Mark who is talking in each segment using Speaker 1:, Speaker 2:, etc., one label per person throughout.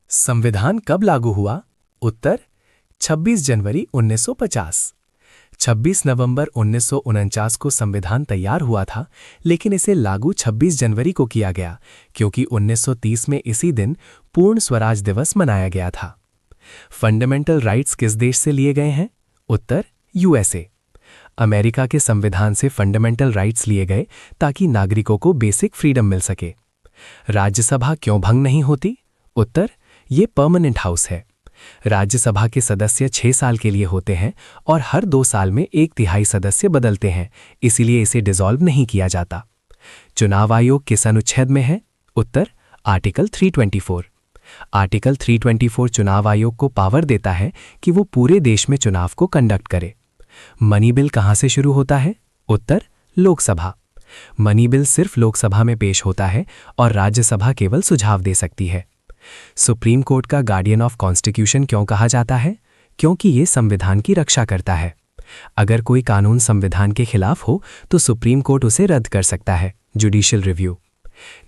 Speaker 1: संविधान कब लागू हुआ? उत्तर 26 जनवरी 1950। 26 नवंबर 1949 को संविधान तैयार हुआ था, लेकिन इसे लागू 26 जनवरी को किया गया क्योंकि 1930 में इसी दिन पूर्ण स्वराज दिवस मनाया गया था। फंडामेंटल राइट्स किस देश से लिए गए हैं? उत्तर यूएसए। अमेरिका के संविधान से फंडामेंटल राइट्स लिए गए ताकि नागरिकों को बेसिक फ्रीडम मिल सके। राज्यसभा क्यों भंग नहीं होती? उत्तर ये परमानेंट हाउस है। राज्यसभा के सदस्य 6 साल के लिए होते हैं और हर 2 साल में 1/3 सदस्य बदलते हैं, इसीलिए इसे डिसॉल्व नहीं किया जाता। चुनाव आयोग किस अनुच्छेद में है? उत्तर आर्टिकल 324। आर्टिकल 324 चुनाव आयोग को पावर देता है कि वो पूरे देश में चुनाव को कंडक्ट करे। मनी बिल कहां से शुरू होता है? उत्तर लोकसभा। मनी बिल सिर्फ लोकसभा में पेश होता है और राज्यसभा केवल सुझाव दे सकती है। सुप्रीम कोर्ट का गार्डियन ऑफ कॉन्स्टिट्यूशन क्यों कहा जाता है? क्योंकि ये संविधान की रक्षा करता है। अगर कोई कानून संविधान के खिलाफ हो तो सुप्रीम कोर्ट उसे रद्द कर सकता है, जुडिशियल रिव्यू।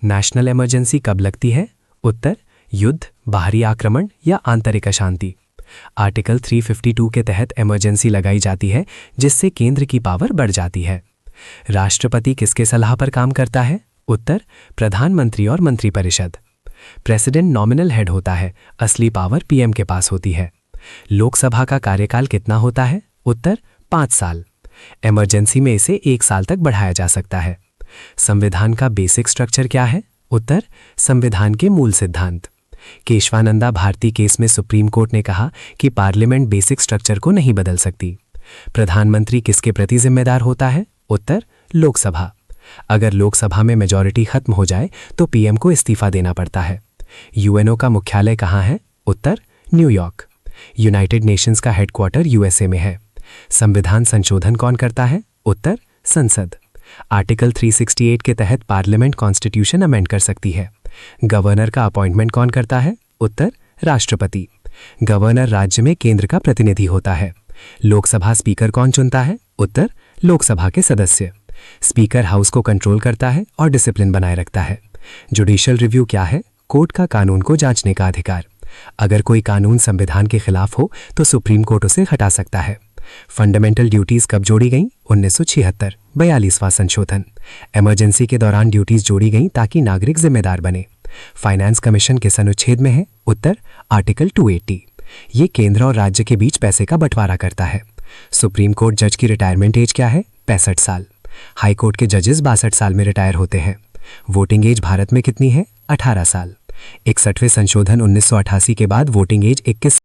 Speaker 1: नेशनल इमरजेंसी कब लगती है? उत्तर युद्ध, बाहरी आक्रमण या आंतरिक अशांति। आर्टिकल 352 के तहत इमरजेंसी लगाई जाती है, जिससे केंद्र की पावर बढ़ जाती है। राष्ट्रपति किसके सलाह पर काम करता है? उत्तर प्रधानमंत्री और मंत्रिपरिषद। प्रेसिडेंट नॉमिनल हेड होता है, असली पावर पीएम के पास होती है। लोकसभा का कार्यकाल कितना होता है? उत्तर 5 साल। इमरजेंसी में इसे 1 साल तक बढ़ाया जा सकता है। संविधान का बेसिक स्ट्रक्चर क्या है? उत्तर संविधान के मूल सिद्धांत। केशवानंदा भारती केस में सुप्रीम कोर्ट ने कहा कि पार्लियामेंट बेसिक स्ट्रक्चर को नहीं बदल सकती। प्रधानमंत्री किसके प्रति जिम्मेदार होता है? उत्तर लोकसभा। अगर लोकसभा में मेजॉरिटी खत्म हो जाए तो पीएम को इस्तीफा देना पड़ता है। यूएनओ का मुख्यालय कहाँ है? उत्तर न्यूयॉर्क। यूनाइटेड नेशंस का हेडक्वार्टर यूएसए में है। संविधान संशोधन कौन करता है? उत्तर संसद। आर्टिकल 368 के तहत पार्लियामेंट कॉन्स्टिट्यूशन अमेंड कर सकती है। गवर्नर का अपॉइंटमेंट कौन करता है? उत्तर राष्ट्रपति। गवर्नर राज्य में केंद्र का प्रतिनिधि होता है। लोकसभा स्पीकर कौन चुनता है? उत्तर लोकसभा के सदस्य। स्पीकर हाउस को कंट्रोल करता है और डिसिप्लिन बनाए रखता है। जुडिशियल रिव्यू क्या है? कोर्ट का कानून को जांचने का अधिकार। अगर कोई कानून संविधान के खिलाफ हो तो सुप्रीम कोर्ट उसे हटा सकता है। फंडामेंटल ड्यूटीज कब जोड़ी गईं? 1976, 42वां संशोधन। इमरजेंसी के दौरान ड्यूटीज जोड़ी गईं ताकि नागरिक जिम्मेदार बने। फाइनेंस कमीशन किस अनुच्छेद में है? उत्तर आर्टिकल 280। ये केंद्र और राज्य के बीच पैसे का बंटवारा करता है। सुप्रीम कोर्ट जज की रिटायरमेंट एज क्या है? 65 साल। हाई कोर्ट के जजेस 62 साल में रिटायर होते हैं। वोटिंग एज भारत में कितनी है? 18 साल। 61वें संशोधन 1988 के बाद वोटिंग एज 21